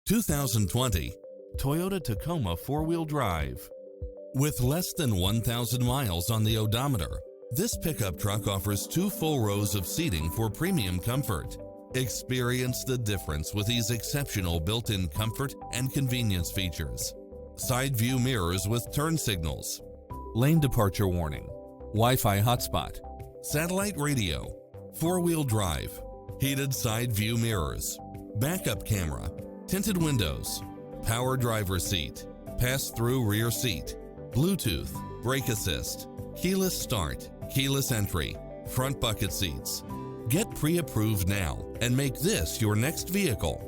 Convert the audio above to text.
2020 Toyota Tacoma 4-wheel drive. With less than 1,000 miles on the odometer, this pickup truck offers 2 full rows of seating for premium comfort. Experience the difference with these exceptional built-in comfort and convenience features. Side view mirrors with turn signals, lane departure warning, Wi-Fi hotspot, satellite radio, 4-wheel drive, heated side view mirrors, backup camera, tinted windows, power driver seat, pass-through rear seat, Bluetooth, brake assist, keyless start, keyless entry, front bucket seats. Get pre-approved now and make this your next vehicle.